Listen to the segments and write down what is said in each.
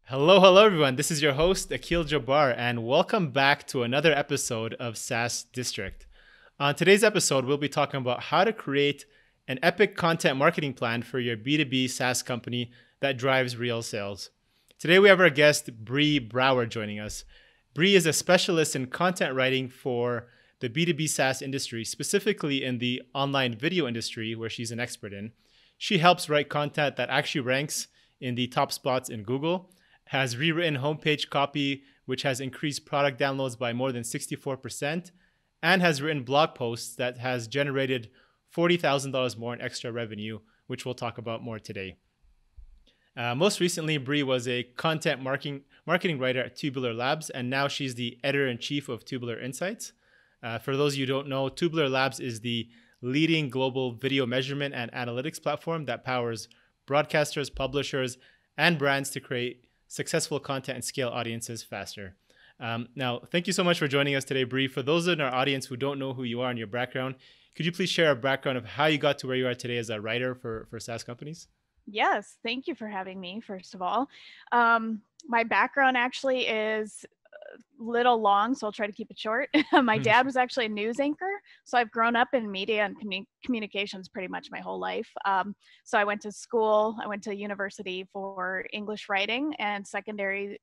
Hello, everyone. This is your host, Akil Jabbar, and welcome back to another episode of SaaS District. On today's episode, we'll be talking about how to create an epic content marketing plan for your B2B SaaS company that drives real sales. Today, we have our guest, Bree Brouwer, joining us. Bree is a specialist in content writing for the B2B SaaS industry, specifically in the online video industry, where she's an expert in. She helps write content that actually ranks in the top spots in Google, has rewritten homepage copy, which has increased product downloads by more than 64%, and has written blog posts that has generated $40,000 more in extra revenue, which we'll talk about more today. Most recently, Bree was a content marketing writer at Tubular Labs, and now she's the Editor-In-Chief of Tubular Insights. For those of you who don't know, Tubular Labs is the leading global video measurement and analytics platform that powers broadcasters, publishers, and brands to create successful content and scale audiences faster. Now, thank you so much for joining us today, Bree. For those in our audience who don't know who you are and your background, could you please share a background of how you got to where you are today as a writer for SaaS companies? Yes, thank you for having me, first of all. My background actually is a little long, so I'll try to keep it short. My dad was actually a news anchor, so I've grown up in media and communications pretty much my whole life. So I went to school, I went to university for English writing and secondary,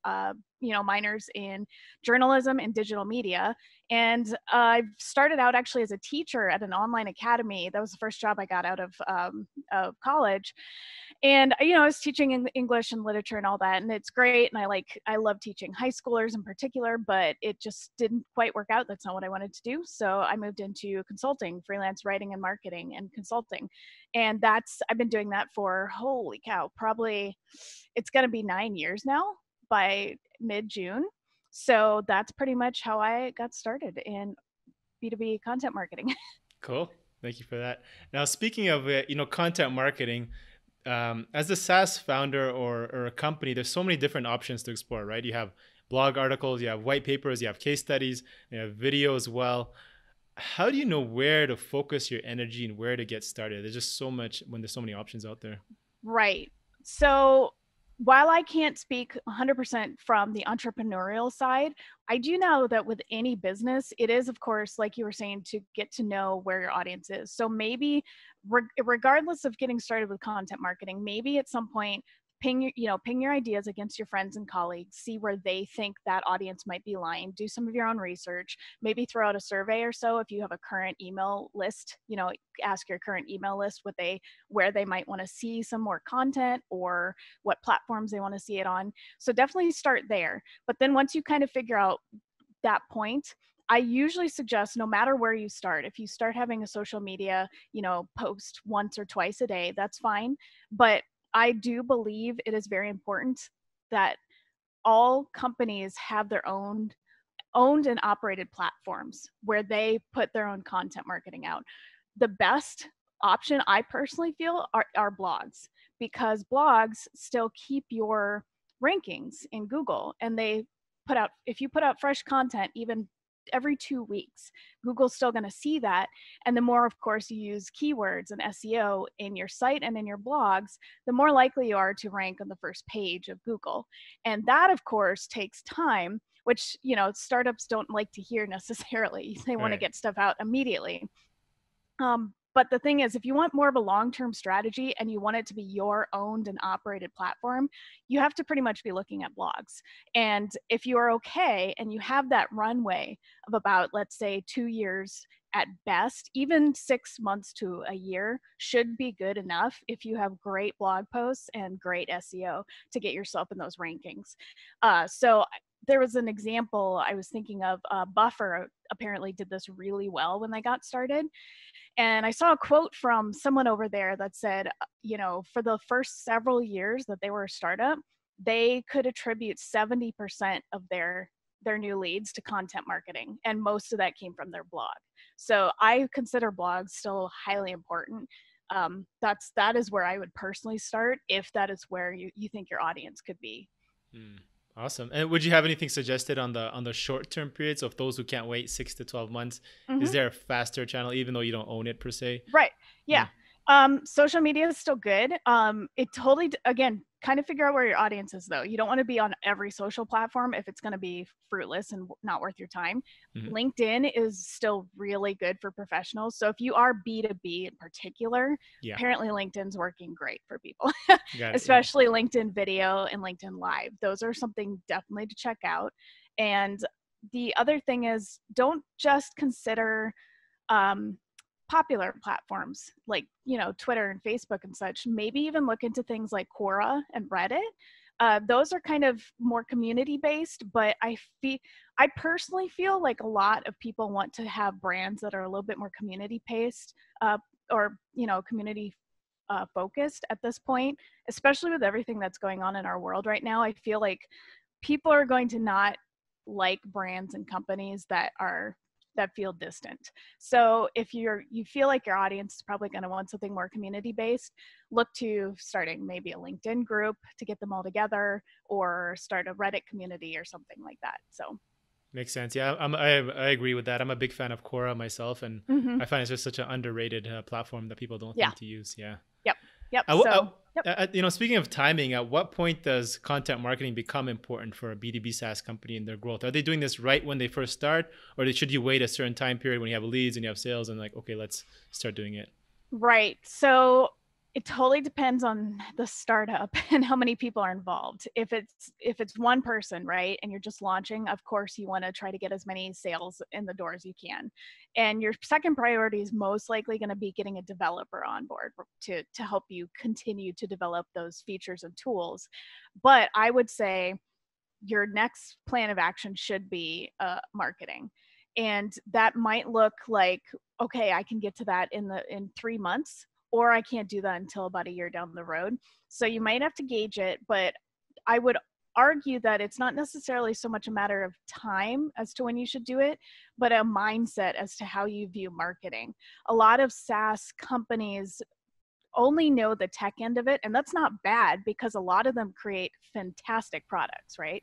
minors in journalism and digital media. And I started out actually as a teacher at an online academy. That was the first job I got out of college. And I was teaching in English and literature and all that, and it's great. And I love teaching high schoolers in particular, but it just didn't quite work out. That's not what I wanted to do. So I moved into consulting, freelance writing and marketing and consulting. And I've been doing that for, holy cow, probably it's going to be 9 years now by mid-June. So that's pretty much how I got started in B2B content marketing. Cool. Thank you for that. Now, speaking of content marketing, as a SaaS founder or a company, there's so many different options to explore, right? You have blog articles, you have white papers, you have case studies, you have video as well. How do you know where to focus your energy and where to get started? There's just so much when there's so many options out there. Right. So while I can't speak 100% from the entrepreneurial side, I do know that with any business, it is, of course, like you were saying, to get to know where your audience is. So maybe, regardless of getting started with content marketing, maybe at some point, ping your ideas against your friends and colleagues, see where they think that audience might be lying, do some of your own research, maybe throw out a survey or so if you have a current email list, ask your current email list where they might want to see some more content or what platforms they want to see it on. So definitely start there. But then once you kind of figure out that point, I usually suggest, no matter where you start, if you start having a social media, post once or twice a day, that's fine. But I do believe it is very important that all companies have their owned and operated platforms where they put their own content marketing out. The best option, I personally feel, are blogs, because blogs still keep your rankings in Google, and if you put out fresh content, even every 2 weeks, Google's still going to see that. And the more, of course, you use keywords and SEO in your site and in your blogs, the more likely you are to rank on the first page of Google. And that, of course, takes time, which, startups don't like to hear necessarily. They want to get stuff out immediately. But the thing is, if you want more of a long-term strategy and you want it to be your owned and operated platform, you have to pretty much be looking at blogs. And if you are okay and you have that runway of about, let's say, 2 years at best, even 6 months to a year should be good enough if you have great blog posts and great SEO to get yourself in those rankings. So there was an example I was thinking of. Buffer apparently did this really well when they got started. And I saw a quote from someone over there that said, for the first several years that they were a startup, they could attribute 70% of their new leads to content marketing. And most of that came from their blog. So I consider blogs still highly important. That is where I would personally start, if that is where you think your audience could be. Awesome. And would you have anything suggested on the short-term periods of those who can't wait 6 to 12 months? Mm-hmm. Is there a faster channel, even though you don't own it per se? Right. Yeah. Social media is still good. It totally, again, kind of figure out where your audience is though. You don't want to be on every social platform if it's going to be fruitless and not worth your time. Mm-hmm. LinkedIn is still really good for professionals. So if you are B2B in particular, Yeah. apparently LinkedIn's working great for people, Got it. especially LinkedIn video and LinkedIn Live. Those are something definitely to check out. And the other thing is, don't just consider popular platforms like, Twitter and Facebook and such. Maybe even look into things like Quora and Reddit. Those are kind of more community based, but I personally feel like a lot of people want to have brands that are a little bit more community based, or community focused at this point, especially with everything that's going on in our world right now. I feel like people are going to not like brands and companies that feel distant. So if you feel like your audience is probably going to want something more community based, look to starting maybe a LinkedIn group to get them all together, or start a Reddit community or something like that. So makes sense. Yeah, I agree with that. I'm a big fan of Quora myself, and I find it's just such an underrated platform that people don't think to use. Yeah. Yep. Speaking of timing, at what point does content marketing become important for a B2B SaaS company in their growth? Are they doing this right when they first start, or should you wait a certain time period when you have leads and you have sales and like, okay, let's start doing it? Right. So it totally depends on the startup and how many people are involved. If it's one person, right, and you're just launching, of course you want to try to get as many sales in the door as you can. And your second priority is most likely going to be getting a developer on board to help you continue to develop those features and tools. But I would say your next plan of action should be marketing. And that might look like, okay, I can get to that in 3 months, or I can't do that until about a year down the road. So you might have to gauge it, but I would argue that it's not necessarily so much a matter of time as to when you should do it, but a mindset as to how you view marketing. A lot of SaaS companies only know the tech end of it, and that's not bad because a lot of them create fantastic products, right?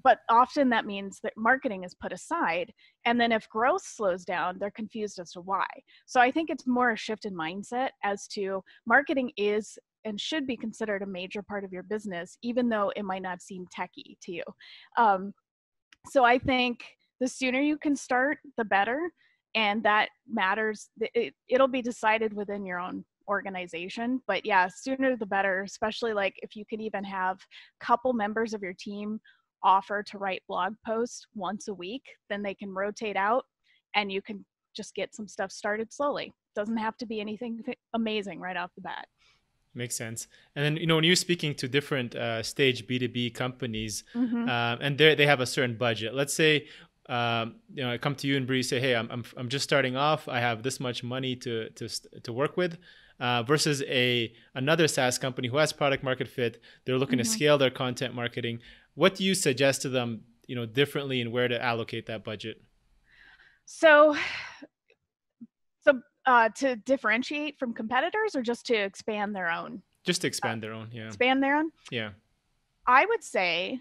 But often that means that marketing is put aside, and then if growth slows down, they're confused as to why. So I think it's more a shift in mindset as to marketing is and should be considered a major part of your business, even though it might not seem techy to you. So I think the sooner you can start, the better, and that matters. It'll be decided within your own organization, but yeah, sooner the better, especially like if you can even have a couple members of your team offer to write blog posts once a week, then they can rotate out and you can just get some stuff started slowly. Doesn't have to be anything amazing right off the bat. Makes sense. And then, when you're speaking to different stage B2B companies, and they have a certain budget, let's say, I come to you and Bree, say, hey, I'm just starting off. I have this much money to work with, versus another SaaS company who has product market fit. They're looking to scale their content marketing. What do you suggest to them, differently, and where to allocate that budget? So to differentiate from competitors, or just to expand their own? Just to expand their own, yeah. Expand their own? Yeah. I would say,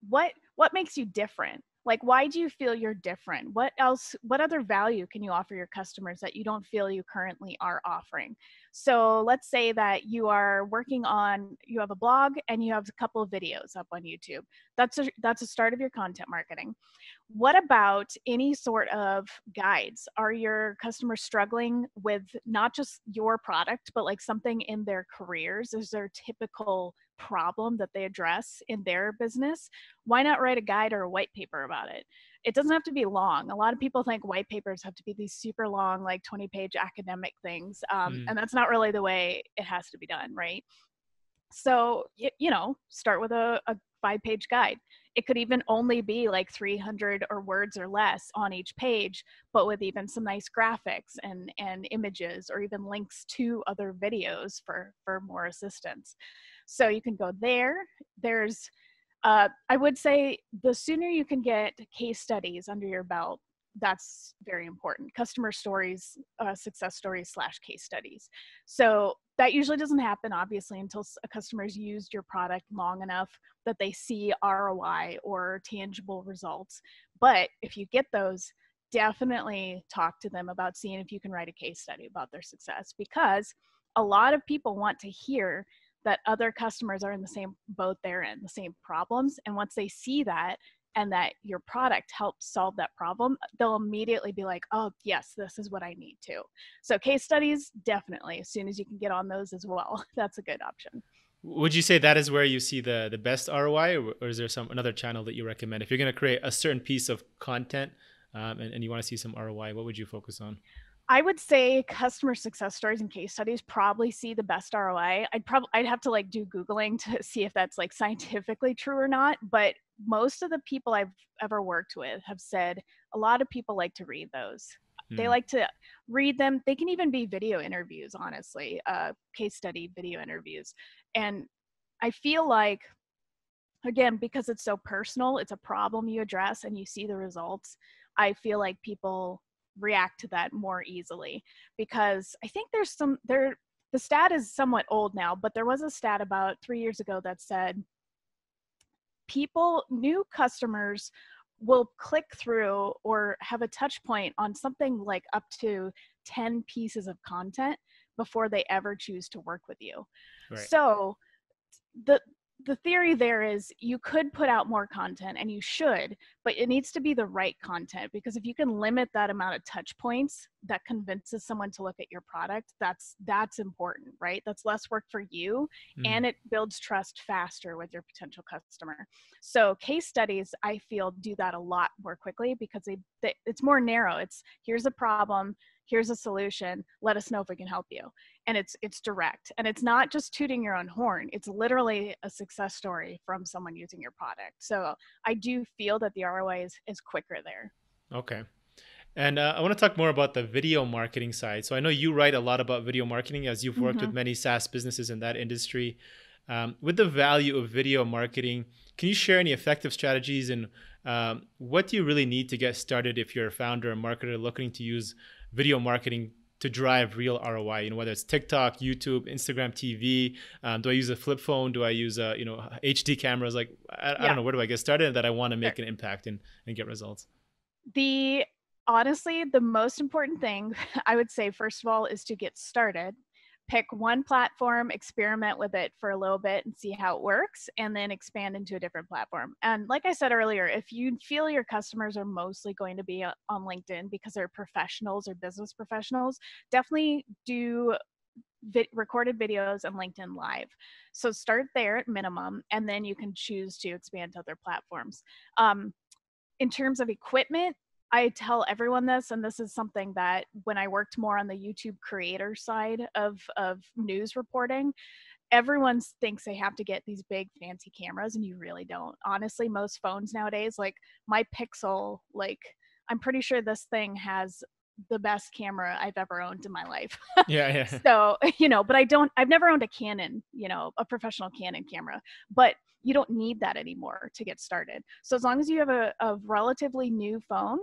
what makes you different? Like, why do you feel you're different? What other value can you offer your customers that you don't feel you currently are offering? So let's say that you have a blog and you have a couple of videos up on YouTube. That's a start of your content marketing. What about any sort of guides? Are your customers struggling with not just your product, but like something in their careers? Is there a typical problem that they address in their business? Why not write a guide or a white paper about it? It doesn't have to be long. A lot of people think white papers have to be these super long, like 20-page academic things. And that's not really the way it has to be done, right? So, start with a 5-page guide. It could even only be like 300 or words or less on each page, but with even some nice graphics and images, or even links to other videos for more assistance. So you can go there. There's, I would say the sooner you can get case studies under your belt, that's very important. Customer stories, success stories / case studies. So that usually doesn't happen, obviously, until a customer's used your product long enough that they see ROI or tangible results. But if you get those, definitely talk to them about seeing if you can write a case study about their success, because a lot of people want to hear that other customers are in the same boat they're in, the same problems. And once they see that and that your product helps solve that problem, they'll immediately be like, oh, yes, this is what I need to. So case studies, definitely, as soon as you can get on those as well, that's a good option. Would you say that is where you see the best ROI, or is there another channel that you recommend? If you're going to create a certain piece of content and you want to see some ROI, what would you focus on? I would say customer success stories and case studies probably see the best ROI. I'd have to like do Googling to see if that's like scientifically true or not. But most of the people I've ever worked with have said a lot of people like to read those. They like to read them. They can even be video interviews, honestly, case study video interviews. And I feel like, again, because it's so personal, it's a problem you address and you see the results. I feel like people react to that more easily, because I think the stat is somewhat old now, but there was a stat about 3 years ago that said new customers will click through or have a touch point on something like up to 10 pieces of content before they ever choose to work with you. Right. So the theory there is you could put out more content, and you should, but it needs to be the right content, because if you can limit that amount of touch points that convinces someone to look at your product, that's important, right? That's less work for you, and it builds trust faster with your potential customer. So case studies, I feel, do that a lot more quickly, because it's more narrow. It's, here's a problem, here's a solution, let us know if we can help you. And it's direct, and it's not just tooting your own horn. It's literally a success story from someone using your product. So I do feel that the ROI is quicker there. Okay. And I want to talk more about the video marketing side. So I know you write a lot about video marketing, as you've worked with many SaaS businesses in that industry. With the value of video marketing, can you share any effective strategies, and what do you really need to get started if you're a founder or marketer looking to use video marketing to drive real ROI? You know, whether it's TikTok, YouTube, Instagram TV. Do I use a flip phone? Do I use HD cameras? Like, I don't know, where do I get started that I want to make an impact and get results? Honestly, the most important thing I would say, first of all, is to get started. Pick one platform, experiment with it for a little bit and see how it works, and then expand into a different platform. And like I said earlier, if you feel your customers are mostly going to be on LinkedIn because they're professionals or business professionals, definitely do recorded videos and LinkedIn Live. So start there at minimum, and then you can choose to expand to other platforms. In terms of equipment, I tell everyone this, and this is something that when I worked more on the YouTube creator side of news reporting, everyone thinks they have to get these big fancy cameras, and you really don't. Honestly, most phones nowadays, like my Pixel, like I'm pretty sure this thing has the best camera I've ever owned in my life. Yeah. So, but I've never owned a Canon, a professional Canon camera, but you don't need that anymore to get started. So as long as you have a relatively new phone,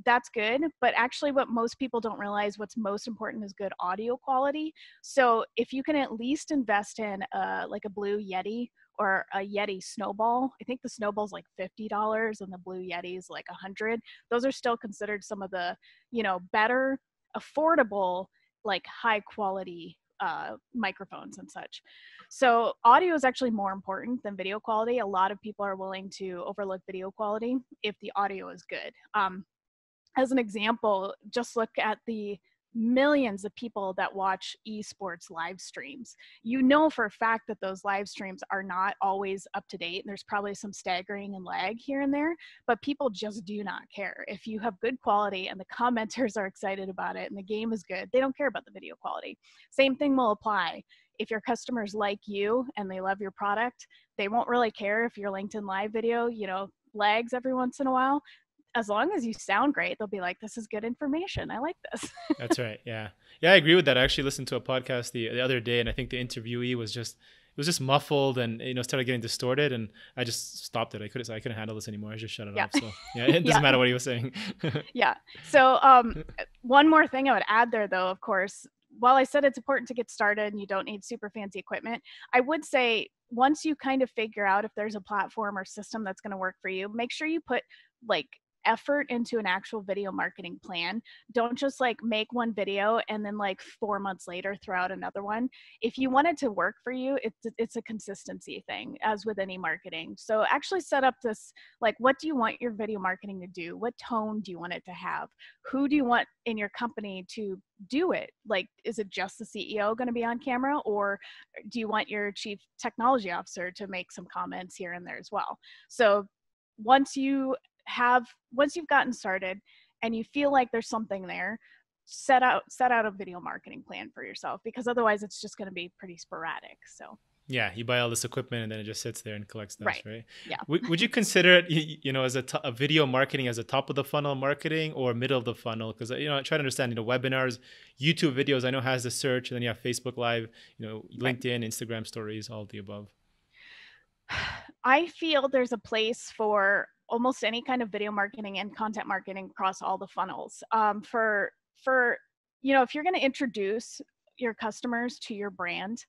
that's good. But actually what most people don't realize, what's most important is good audio quality. So if you can at least invest in like a Blue Yeti or a Yeti Snowball, I think the Snowball's like $50 and the Blue Yeti's like $100. Those are still considered some of the, better, affordable, like high quality microphones and such. So audio is actually more important than video quality. A lot of people are willing to overlook video quality if the audio is good. As an example, just look at the millions of people that watch esports live streams. You know for a fact that those live streams are not always up to date. There's probably some staggering and lag here and there, but people just do not care. If you have good quality and the commenters are excited about it and the game is good, they don't care about the video quality. Same thing will apply. If your customers like you and they love your product, they won't really care if your LinkedIn Live video, lags every once in a while. As long as you sound great, they'll be like, this is good information. I like this. That's right. Yeah. Yeah, I agree with that. I actually listened to a podcast the other day, and I think the interviewee was just muffled and, started getting distorted, and I just stopped it. I couldn't handle this anymore. I just shut it off. So yeah, it doesn't matter what he was saying. Yeah. So one more thing I would add there though, of course, while I said it's important to get started and you don't need super fancy equipment, I would say once you kind of figure out if there's a platform or system that's going to work for you, make sure you put like effort into an actual video marketing plan. Don't just like make one video and then like 4 months later throw out another one. If you want it to work for you, it's a consistency thing, as with any marketing. So actually set up this, like, what do you want your video marketing to do? What tone do you want it to have? Who do you want in your company to do it? Like, is it just the CEO going to be on camera, or do you want your chief technology officer to make some comments here and there as well? So once you've gotten started and you feel like there's something there, set out a video marketing plan for yourself, because otherwise it's just going to be pretty sporadic. So Yeah, you buy all this equipment and then it just sits there and collects dust, right? Yeah. Would you consider it, as a video marketing as a top of the funnel marketing or middle of the funnel? Because, I try to understand, webinars, YouTube videos, I know has the search, and then you have Facebook Live, LinkedIn, Instagram stories, all of the above. I feel there's a place for almost any kind of video marketing and content marketing across all the funnels. For if you're going to introduce your customers to your brand,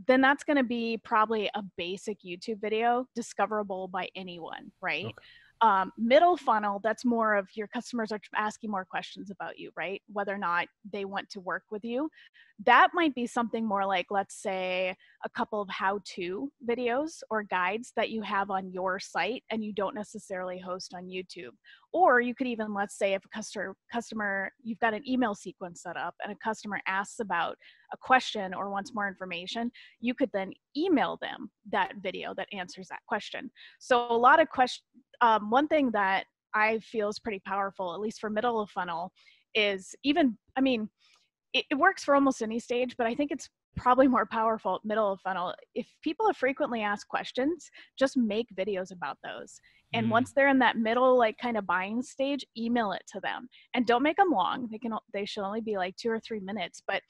then that's going to be probably a basic YouTube video discoverable by anyone, right? Okay. Middle funnel, that's more of your customers are asking more questions about you, right? Whether or not they want to work with you. That might be something more like, let's say, a couple of how-to videos or guides that you have on your site and you don't necessarily host on YouTube. Or you could even, let's say, if a customer, you've got an email sequence set up and a customer asks about a question or wants more information, you could then email them that video that answers that question. So a lot of questions. One thing that I feel is pretty powerful, at least for middle of funnel, is it works for almost any stage, but I think it's probably more powerful at middle of funnel. If people have frequently asked questions, just make videos about those. And once they're in that middle, like kind of buying stage, email it to them. And don't make them long. They should only be like 2 or 3 minutes, but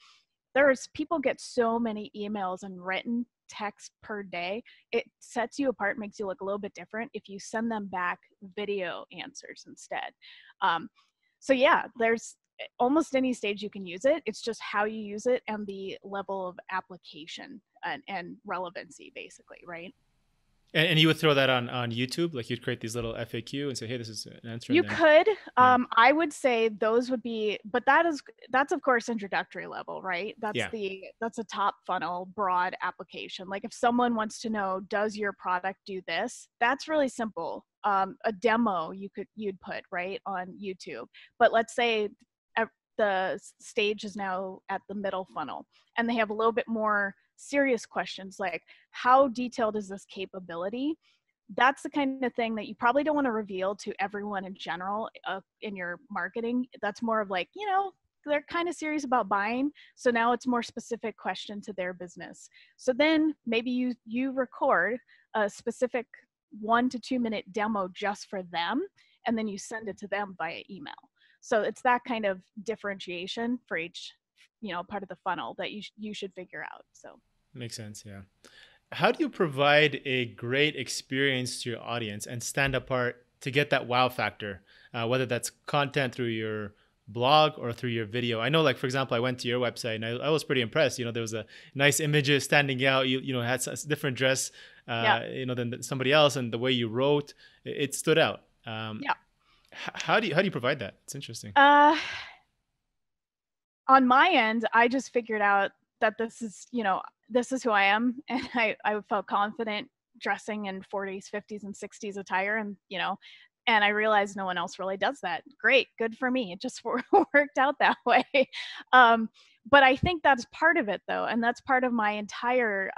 people get so many emails and written text per day. It sets you apart, makes you look a little bit different if you send them back video answers instead. So yeah, there's almost any stage you can use it. It's just how you use it and the level of application and relevancy, basically, right? And you would throw that on YouTube, like you'd create these little FAQ and say, hey, this is an answer. You could. I would say those would be, but that's of course introductory level, right? That's a top funnel, broad application. Like if someone wants to know, does your product do this? That's really simple. A demo you'd put right on YouTube. But let's say the stage is now at the middle funnel and they have a little bit more serious questions, like how detailed is this capability? That's the kind of thing that you probably don't want to reveal to everyone in general in your marketing. That's more of like, they're kind of serious about buying. So now it's more specific question to their business. So then maybe you record a specific 1 to 2 minute demo just for them, and then you send it to them via email. So it's that kind of differentiation for each, part of the funnel that you should figure out. So makes sense. Yeah. How do you provide a great experience to your audience and stand apart to get that wow factor, whether that's content through your blog or through your video? I know, like, for example, I went to your website and I was pretty impressed. There was a nice images standing out. You had a different dress, than somebody else, and the way you wrote, it stood out. How do you provide that? It's interesting. On my end, I just figured out that this is who I am. And I felt confident dressing in 40s, 50s, and 60s attire. And, and I realized no one else really does that. Great. Good for me. It just worked out that way. But I think that's part of it, though. And that's part of my entire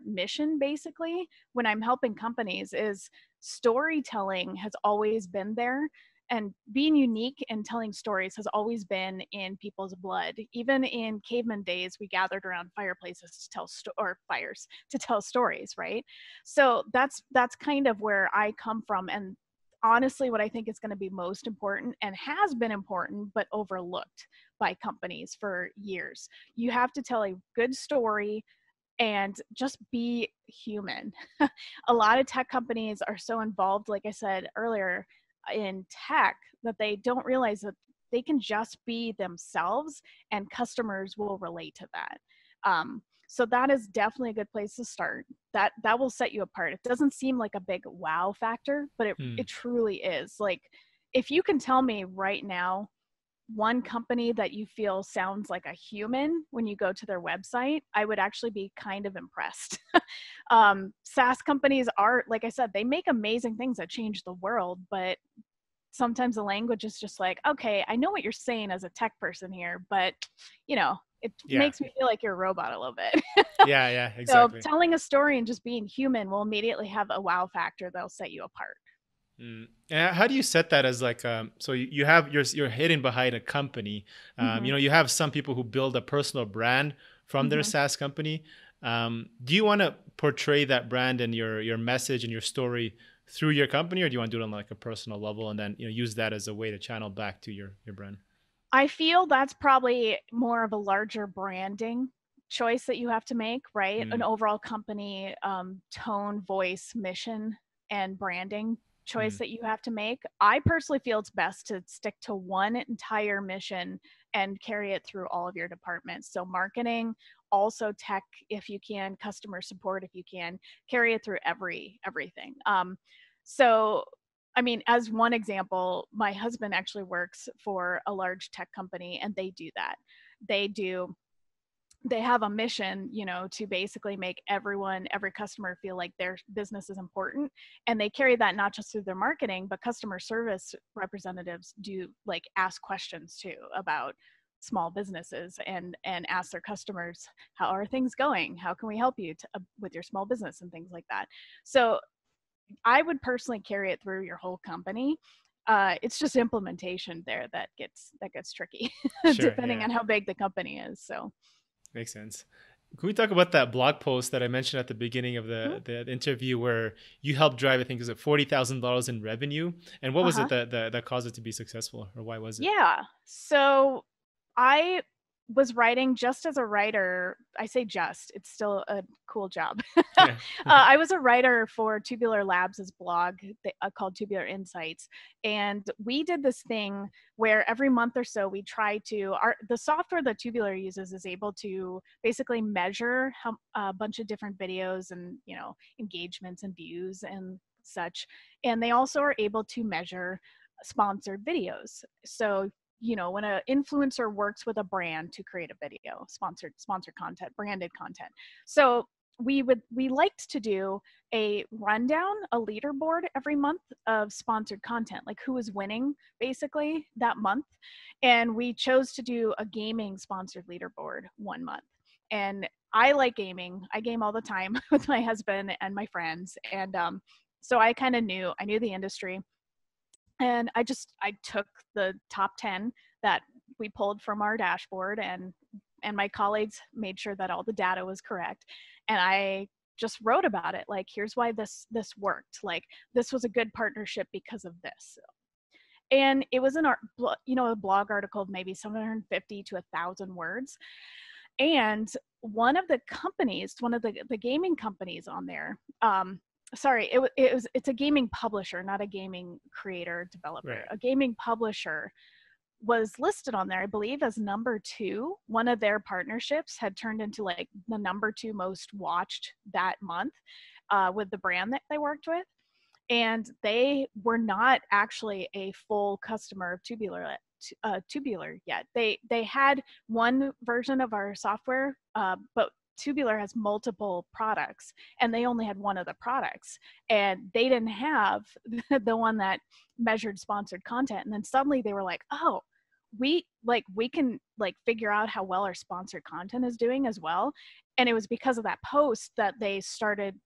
mission, basically, when I'm helping companies, is storytelling has always been there. And being unique and telling stories has always been in people's blood. Even in caveman days, we gathered around fireplaces to tell stories, right? So that's kind of where I come from. And honestly, what I think is going to be most important, and has been important, but overlooked by companies for years. You have to tell a good story and just be human. A lot of tech companies are so involved, like I said earlier, in tech, that they don't realize that they can just be themselves and customers will relate to that. So that is definitely a good place to start. that will set you apart. It doesn't seem like a big wow factor, but it truly is. Like, if you can tell me right now one company that you feel sounds like a human when you go to their website, I would actually be kind of impressed. SaaS companies are, like I said, they make amazing things that change the world, but sometimes the language is just like, okay, I know what you're saying as a tech person here, but it makes me feel like you're a robot a little bit. Yeah, exactly. So telling a story and just being human will immediately have a wow factor that'll set you apart. And how do you set that as like, so you have, you're hidden behind a company. You have some people who build a personal brand from their SaaS company. Do you want to portray that brand and your message and your story through your company, or do you want to do it on like a personal level and then use that as a way to channel back to your brand? I feel that's probably more of a larger branding choice that you have to make, right? An overall company tone, voice, mission, and branding choice that you have to make. I personally feel it's best to stick to one entire mission and carry it through all of your departments. So marketing, also tech if you can, customer support if you can, carry it through everything. So I mean, as one example, my husband actually works for a large tech company, and they do that. They have a mission, to basically make every customer feel like their business is important. And they carry that not just through their marketing, but customer service representatives do like ask questions too about small businesses and ask their customers, how are things going? How can we help you with your small business and things like that? So I would personally carry it through your whole company. It's just implementation there that gets tricky, Sure, depending yeah. on how big the company is. So Makes sense. Can we talk about that blog post that I mentioned at the beginning of the interview where you helped drive, I think, is it $40,000 in revenue? And what was it that caused it to be successful, or why was it? Yeah. So I was writing just as a writer. I say just, it's still a cool job. Yeah. I was a writer for Tubular Labs' blog called Tubular Insights. And we did this thing where every month or so we try to, the software that Tubular uses is able to basically measure a bunch of different videos and, engagements and views and such. And they also are able to measure sponsored videos. So when an influencer works with a brand to create a video, sponsored content, branded content. So we liked to do a rundown, a leaderboard every month of sponsored content, like who was winning basically that month. And we chose to do a gaming sponsored leaderboard one month. And I like gaming. I game all the time with my husband and my friends. And so I knew the industry. And I took the top 10 that we pulled from our dashboard, and my colleagues made sure that all the data was correct. And I just wrote about it. Like, here's why this worked. Like, this was a good partnership because of this. And it was a blog article of maybe 750 to 1,000 words. And one of the gaming companies on there, it's a gaming publisher, not a gaming creator developer. Right. A gaming publisher was listed on there, I believe, as number 2. One of their partnerships had turned into like the number 2 most watched that month with the brand that they worked with. And they were not actually a full customer of Tubular yet. They had one version of our software, but Tubular has multiple products, and they only had one of the products, and they didn't have the one that measured sponsored content. And then suddenly they were like, oh, we can figure out how well our sponsored content is doing as well. And it was because of that post that they started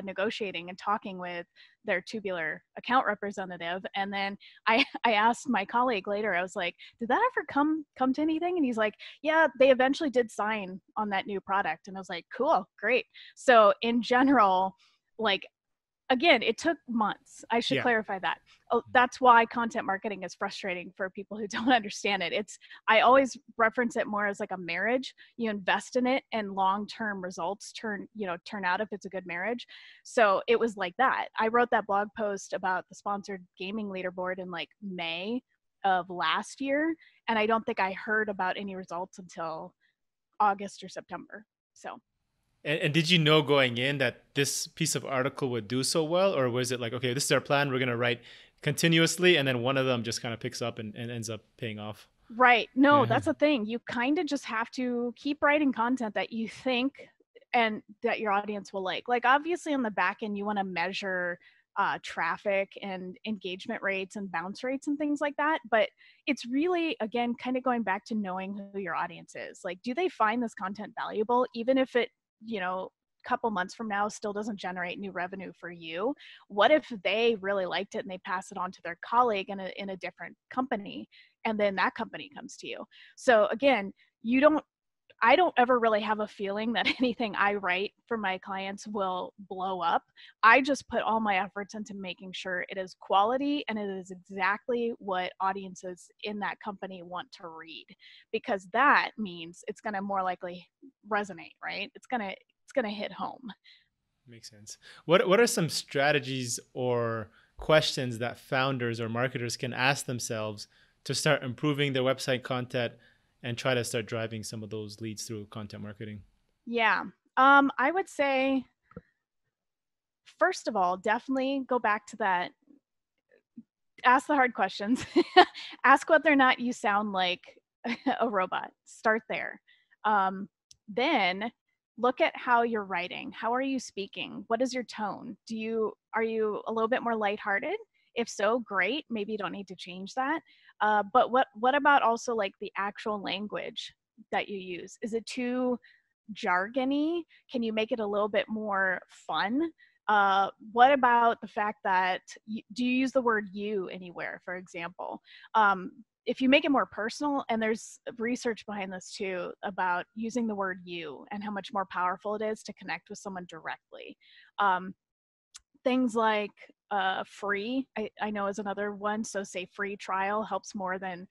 negotiating and talking with their Tubular account representative. And then I asked my colleague later, I was like, did that ever come to anything? And he's like, yeah, they eventually did sign on that new product. And I was like, cool, great. So in general, again, it took months. I should clarify that. That's why content marketing is frustrating for people who don't understand it. I always reference it more as like a marriage. You invest in it, and long-term results turn out if it's a good marriage. So it was like that. I wrote that blog post about the sponsored gaming leaderboard in like May of last year, and I don't think I heard about any results until August or September. So And did you know going in that this piece of article would do so well? Or was it like, okay, this is our plan, we're going to write continuously, and then one of them just kind of picks up and ends up paying off? Right. No, Yeah. that's the thing. You kind of just have to keep writing content that you think and that your audience will like. Like, obviously, on the back end, you want to measure traffic and engagement rates and bounce rates and things like that. But it's really, again, kind of going back to knowing who your audience is. Like, do they find this content valuable, even if it, couple months from now still doesn't generate new revenue for you? What if they really liked it and they pass it on to their colleague in a different company, and then that company comes to you? So again, I don't ever really have a feeling that anything I write for my clients will blow up. I just put all my efforts into making sure it is quality and it is exactly what audiences in that company want to read, because that means it's going to more likely resonate, right? It's going to hit home. Makes sense. What are some strategies or questions that founders or marketers can ask themselves to start improving their website content and try to start driving some of those leads through content marketing? Yeah. I would say, first of all, definitely go back to that. Ask the hard questions. Ask whether or not you sound like a robot. Start there. Then look at how you're writing. How are you speaking? What is your tone? Are you a little bit more lighthearted? If so, great. Maybe you don't need to change that. But what about also like the actual language that you use? Is it too jargony? Can you make it a little bit more fun? What about the fact that do you use the word you anywhere, for example? If you make it more personal, and there's research behind this too about using the word you and how much more powerful it is to connect with someone directly. Things like free, I know is another one. So say free trial helps more than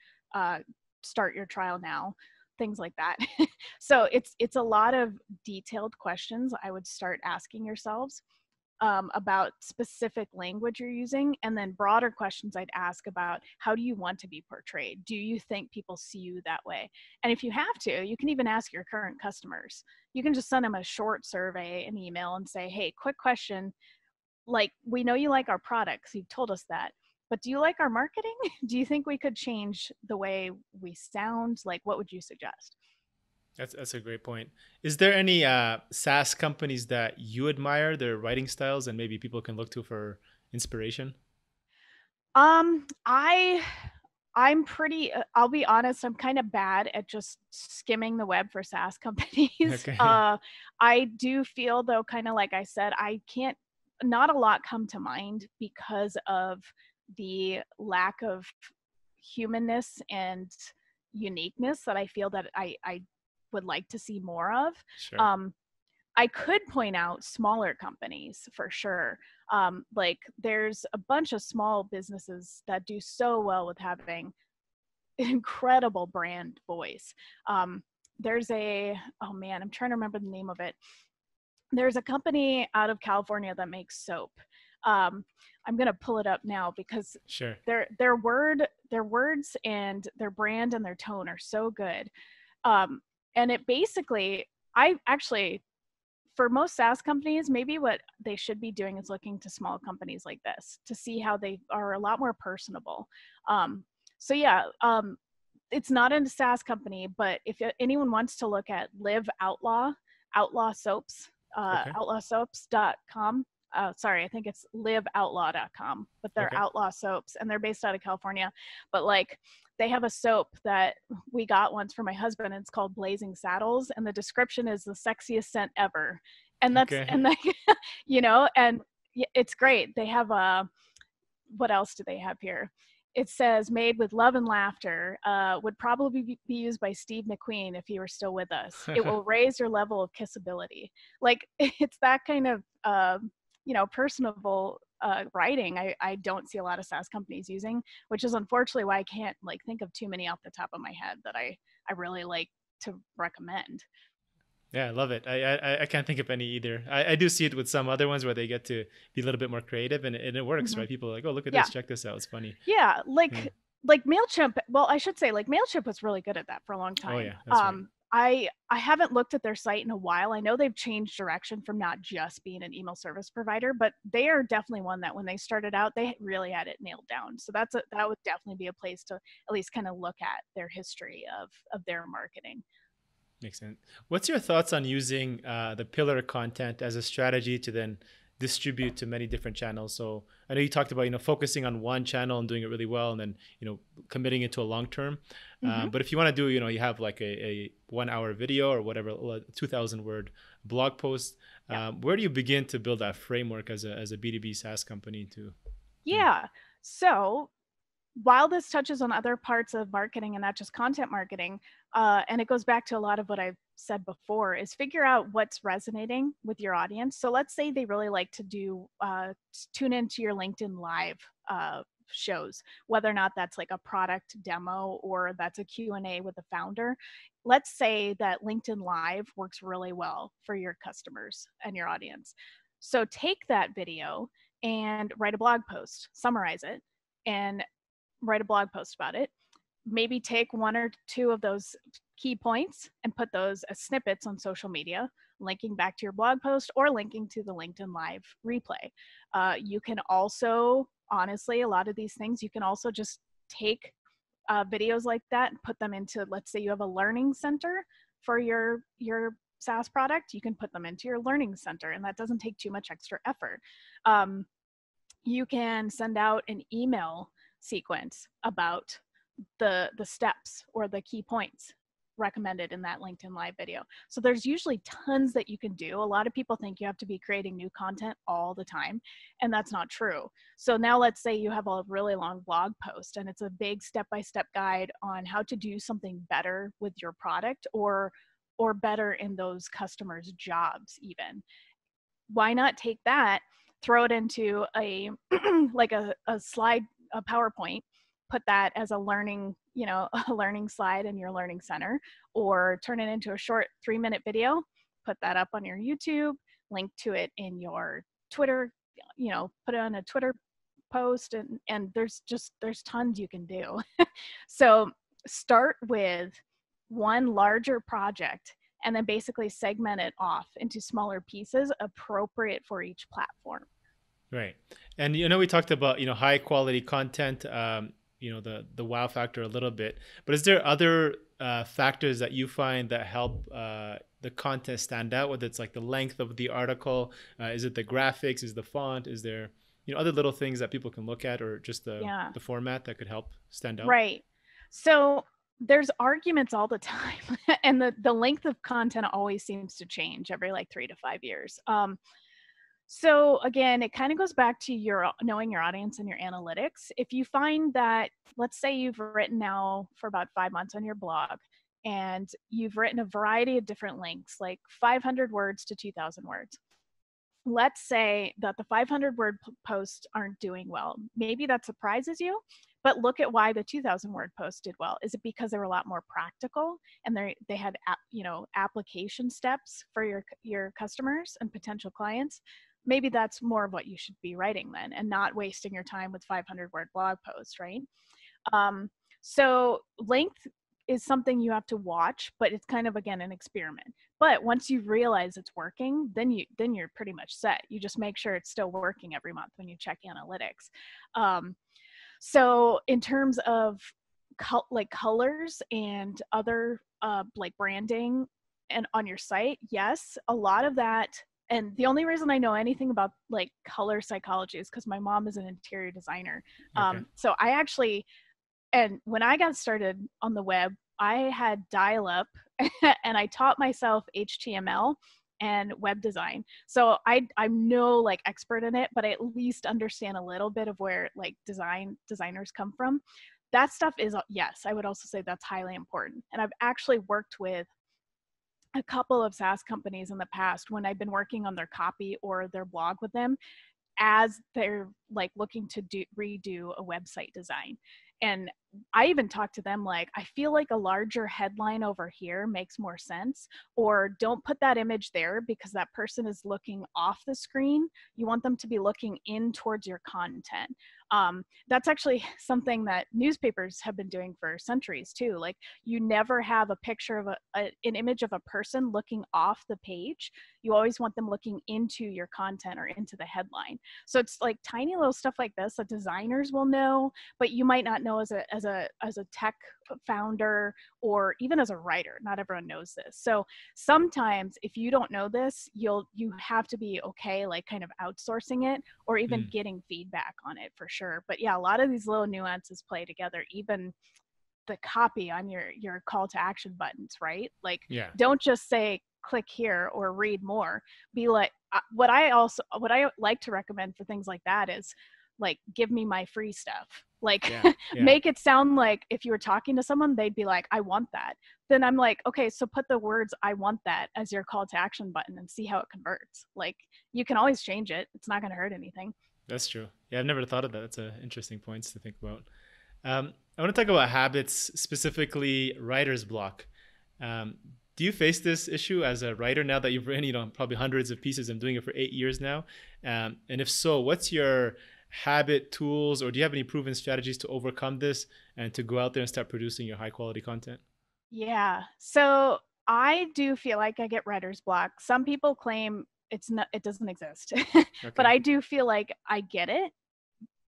start your trial now, things like that. So it's a lot of detailed questions I would start asking yourselves about specific language you're using, and then broader questions I'd ask about how do you want to be portrayed? Do you think people see you that way? And if you have to, you can even ask your current customers. You can just send them a short survey, an email, and say, hey, quick question. Like, we know you like our products. You've told us that. But do you like our marketing? Do you think we could change the way we sound? Like, what would you suggest? That's a great point. Is there any SaaS companies that you admire, their writing styles, and maybe people can look to for inspiration? Um, I I'm pretty, I'll be honest, I'm kind of bad at just skimming the web for SaaS companies. Okay. I do feel though, kind of like I said, not a lot come to mind because of the lack of humanness and uniqueness that I feel that I would like to see more of. Sure. Um, I could point out smaller companies for sure. Like there's a bunch of small businesses that do so well with having incredible brand voice. There's oh man, I'm trying to remember the name of it. There's a company out of California that makes soap. I'm gonna pull it up now because Sure. their words and their brand and their tone are so good. And it basically, I actually, for most SaaS companies, maybe what they should be doing is looking to small companies like this to see how they are a lot more personable. So yeah, it's not a SaaS company, but if anyone wants to look at Live Outlaw Soaps, Okay. outlawsoaps.com. Sorry, I think it's liveoutlaw.com, but they're Okay. Outlaw Soaps and they're based out of California. But like, they have a soap that we got once for my husband, and it's called Blazing Saddles, and the description is the sexiest scent ever. And Okay. and like, and it's great. They have what else do they have here? It says made with love and laughter, would probably be used by Steve McQueen if he were still with us. It will raise your level of kissability. Like, it's that kind of, personable writing. I don't see a lot of SaaS companies using, which is unfortunately why I can't like think of too many off the top of my head that I really like to recommend. Yeah, I love it. I can't think of any either. I do see it with some other ones where they get to be a little bit more creative, and it works, Mhm. right? People are like, oh, look at Yeah. this, check this out. It's funny. Yeah, Yeah. like MailChimp. Well, I should say like MailChimp was really good at that for a long Oh time. yeah, that's right. I haven't looked at their site in a while. I know they've changed direction from not just being an email service provider, but they are definitely one that when they started out, they really had it nailed down. So that would definitely be a place to at least kind of look at their history of their marketing. Makes sense. What's your thoughts on using the pillar content as a strategy to then distribute to many different channels? So I know you talked about, focusing on one channel and doing it really well, and then, committing it to a long term. But if you want to do, you have like a 1 hour video or whatever, 2,000 word blog post, where do you begin to build that framework as a B2B SaaS company to? Yeah. So while this touches on other parts of marketing and not just content marketing, and it goes back to a lot of what I've said before, is figure out what's resonating with your audience. So let's say they really like to do tune into your LinkedIn Live shows, whether or not that's like a product demo or that's a Q&A with the founder. Let's say that LinkedIn Live works really well for your customers and your audience. So take that video and write a blog post, summarize it, and write a blog post about it. Maybe take 1 or 2 of those key points and put those as snippets on social media, linking back to your blog post or linking to the LinkedIn Live replay. You can also, honestly, a lot of these things, you can also just take videos like that and put them into, let's say you have a learning center for your SaaS product, you can put them into your learning center, and that doesn't take too much extra effort. You can send out an email sequence about the steps or the key points recommended in that LinkedIn Live video. So there's usually tons that you can do. A lot of people think you have to be creating new content all the time, and that's not true. So now let's say you have a really long blog post and it's a big step-by-step guide on how to do something better with your product or better in those customers' jobs even. Why not take that, throw it into a like a slide, a PowerPoint, put that as a learning, a learning slide in your learning center, or turn it into a short 3-minute video, put that up on your YouTube, link to it in your Twitter, put it on a Twitter post, and there's tons you can do. So start with one larger project and then basically segment it off into smaller pieces appropriate for each platform. Right. And, we talked about, high quality content, the wow factor a little bit, but is there other factors that you find that help the content stand out, whether it's like the length of the article, is it the graphics, is the font, is there, other little things that people can look at, or just the format that could help stand out? Right. So there's arguments all the time and the length of content always seems to change every like 3 to 5 years. So again, it kind of goes back to your knowing your audience and your analytics. If you find that, let's say you've written now for about 5 months on your blog and you've written a variety of different links, like 500 words to 2,000 words. Let's say that the 500 word posts aren't doing well. Maybe that surprises you, but look at why the 2,000 word posts did well. Is it because they were a lot more practical and they had application steps for your customers and potential clients? Maybe that's more of what you should be writing then, and not wasting your time with 500 word blog posts, right? So length is something you have to watch, but it's kind of, again, an experiment. But once you realize it's working, then you're pretty much set. You just make sure it's still working every month when you check analytics. So in terms of like colors and other like branding and on your site, yes, a lot of that. And the only reason I know anything about like color psychology is because my mom is an interior designer. Okay. So I actually, and when I got started on the web, I had dial-up and I taught myself HTML and web design. So I'm no like expert in it, but I at least understand a little bit of where like designers come from. That stuff is, yes, I would also say that's highly important. And I've actually worked with a couple of SaaS companies in the past when I've been working on their copy or their blog with them as they're like looking to redo a website design. And I even talk to them like, I feel like a larger headline over here makes more sense, or don't put that image there because that person is looking off the screen. You want them to be looking in towards your content. That's actually something that newspapers have been doing for centuries too. Like, you never have a picture of an image of a person looking off the page. You always want them looking into your content or into the headline. So it's like tiny little stuff like this that designers will know, but you might not know as a tech founder or even as a writer. Not everyone knows this. So sometimes if you don't know this, you have to be okay, like kind of outsourcing it or even getting feedback on it for sure. But yeah, a lot of these little nuances play together, even the copy on your call to action buttons, right? Like, don't just say click here or read more. Be like, what I like to recommend for things like that is like, give me my free stuff. Like, make it sound like if you were talking to someone, they'd be like, I want that. Then I'm like, okay, so put the words I want that as your call to action button and see how it converts. Like, you can always change it. It's not going to hurt anything. That's true. Yeah, I've never thought of that. That's an interesting point to think about. I want to talk about habits, specifically writer's block. Do you face this issue as a writer now that you've written, probably hundreds of pieces? I'm doing it for 8 years now. And if so, what's your habit, tools, or do you have any proven strategies to overcome this and to go out there and start producing your high quality content? Yeah. So I do feel like I get writer's block. Some people claim it doesn't exist, but I do feel like I get it.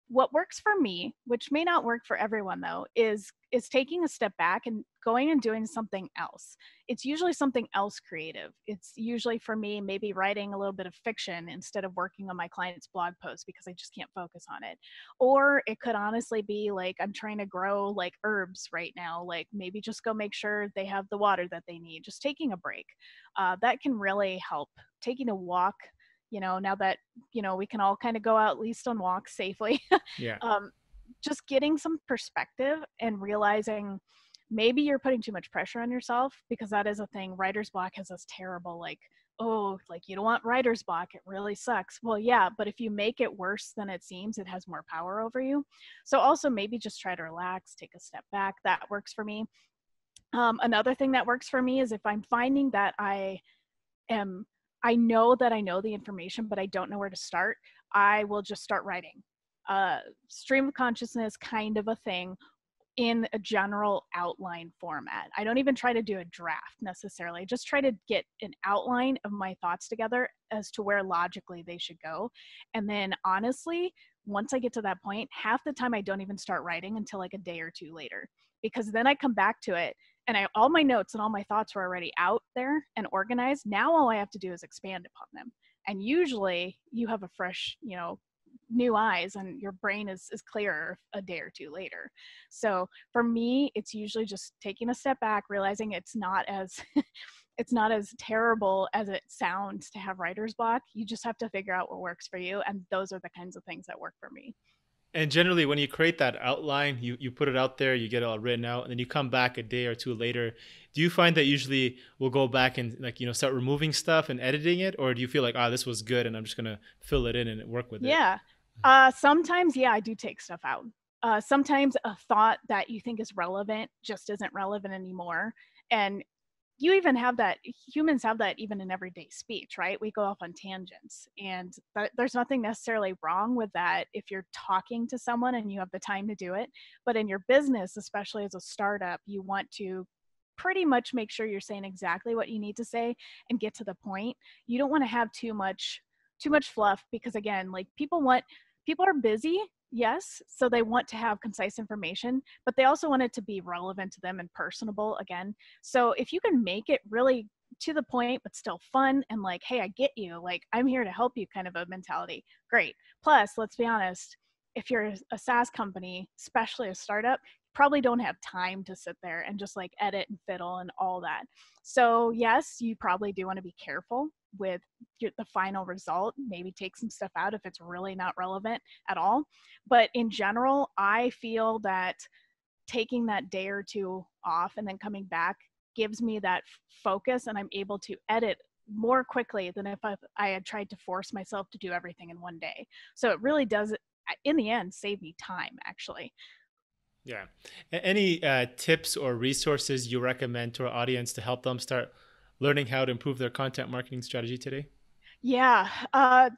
What works for me, which may not work for everyone though, is taking a step back and going and doing something else. It's usually something else creative. It's usually, for me, maybe writing a little bit of fiction instead of working on my client's blog post because I just can't focus on it. Or it could honestly be like, I'm trying to grow like herbs right now, like maybe just go make sure they have the water that they need, just taking a break. That can really help. Taking a walk, now that, we can all kind of go out at least on walks safely. Just getting some perspective and realizing maybe you're putting too much pressure on yourself, because that is a thing. Writer's block has this terrible, like, oh, like, you don't want writer's block. It really sucks. Well, yeah, but if you make it worse than it seems, it has more power over you. So also maybe just try to relax, take a step back. That works for me. Another thing that works for me is if I'm finding that I know that I know the information, but I don't know where to start, I will just start writing. Stream of consciousness kind of a thing in a general outline format. I don't even try to do a draft necessarily. I just try to get an outline of my thoughts together as to where logically they should go. And then honestly, once I get to that point, half the time I don't even start writing until like a day or two later, because then I come back to it and all my notes and all my thoughts were already out there and organized. Now all I have to do is expand upon them. And usually you have a fresh, new eyes, and your brain is clearer a day or two later. So for me, it's usually just taking a step back, realizing it's not as it's not as terrible as it sounds to have writer's block. You just have to figure out what works for you, and those are the kinds of things that work for me. And generally, when you create that outline, you put it out there, you get it all written out, and then you come back a day or two later. Do you find that usually we'll go back and start removing stuff and editing it, or do you feel like, this was good and I'm just gonna fill it in and work with it? Yeah, sometimes, I do take stuff out. Sometimes a thought that you think is relevant just isn't relevant anymore, and you even have that. Humans have that even in everyday speech, right? We go off on tangents, and there's nothing necessarily wrong with that if you're talking to someone and you have the time to do it. But in your business, especially as a startup, you want to pretty much make sure you're saying exactly what you need to say and get to the point. You don't want to have too much fluff, because again, like, people are busy. Yes. So they want to have concise information, but they also want it to be relevant to them and personable again. So if you can make it really to the point, but still fun and like, hey, I get you, like, I'm here to help you kind of a mentality, great. Plus, let's be honest, if you're a SaaS company, especially a startup, probably don't have time to sit there and just like edit and fiddle and all that. So yes, you probably do want to be careful with the final result. Maybe take some stuff out if it's really not relevant at all. But in general, I feel that taking that day or two off and then coming back gives me that focus, and I'm able to edit more quickly than if I had tried to force myself to do everything in one day. So it really does, in the end, save me time, actually. Yeah. Any tips or resources you recommend to our audience to help them start learning how to improve their content marketing strategy today? Yeah,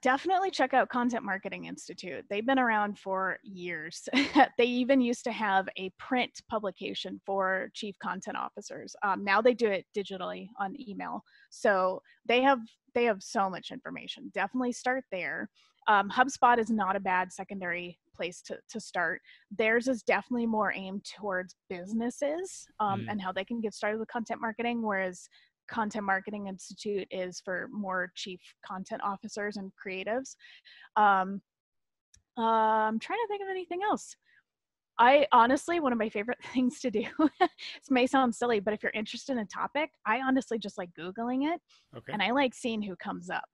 definitely check out Content Marketing Institute. They've been around for years. They even used to have a print publication for chief content officers. Now they do it digitally on email. So they have so much information. Definitely start there. HubSpot is not a bad secondary place to start. Theirs is definitely more aimed towards businesses Mm. and how they can get started with content marketing, whereas Content Marketing Institute is for more chief content officers and creatives. Um, I'm trying to think of anything else. I honestly, one of my favorite things to do, this may sound silly, but if you're interested in a topic, I honestly just like Googling it Okay. and I like seeing who comes up.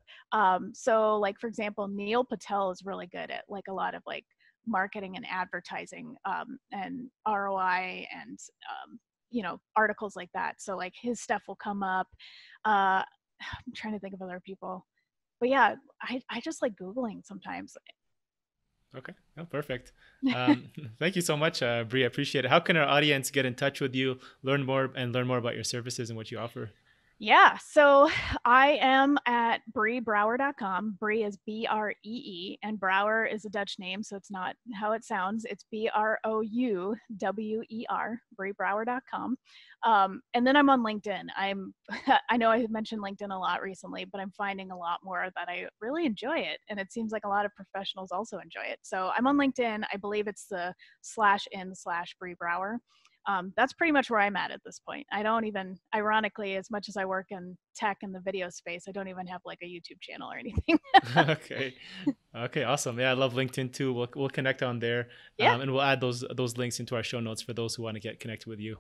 So like, for example, Neil Patel is really good at like a lot of like marketing and advertising and ROI and articles like that. So like his stuff will come up. I'm trying to think of other people, but yeah, I just like Googling sometimes. Okay. Oh, perfect. Thank you so much, Bree. I appreciate it. How can our audience get in touch with you, learn more about your services and what you offer? Yeah, so I am at breebrouwer.com. Bree is Bree, and Brouwer is a Dutch name, so it's not how it sounds. It's Brouwer, breebrouwer.com. And then I'm on LinkedIn. I know I mentioned LinkedIn a lot recently, but I'm finding a lot more that I really enjoy it, and it seems like a lot of professionals also enjoy it. So I'm on LinkedIn. I believe it's the /in/Bree Brouwer. That's pretty much where I'm at this point. I don't even, ironically, as much as I work in tech and the video space, I don't even have like a YouTube channel or anything. Okay. Okay. Awesome. Yeah, I love LinkedIn too. We'll connect on there, Yeah. and we'll add those links into our show notes for those who want to get connected with you.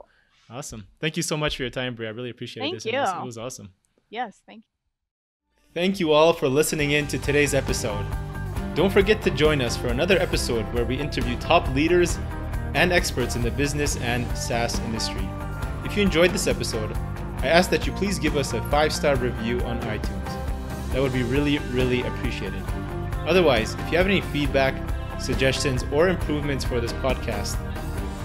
Awesome. Thank you so much for your time, Brie. I really appreciate this. Thank you. It was awesome. Yes. Thank you. Thank you all for listening in to today's episode. Don't forget to join us for another episode where we interview top leaders and experts in the business and SaaS industry. If you enjoyed this episode, I ask that you please give us a 5-star review on iTunes. That would be really, really appreciated. Otherwise, if you have any feedback, suggestions, or improvements for this podcast,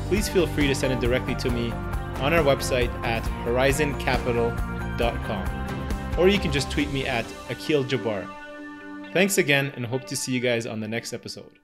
please feel free to send it directly to me on our website at horizoncapital.com, or you can just tweet me at Akil Jabbar. Thanks again, and hope to see you guys on the next episode.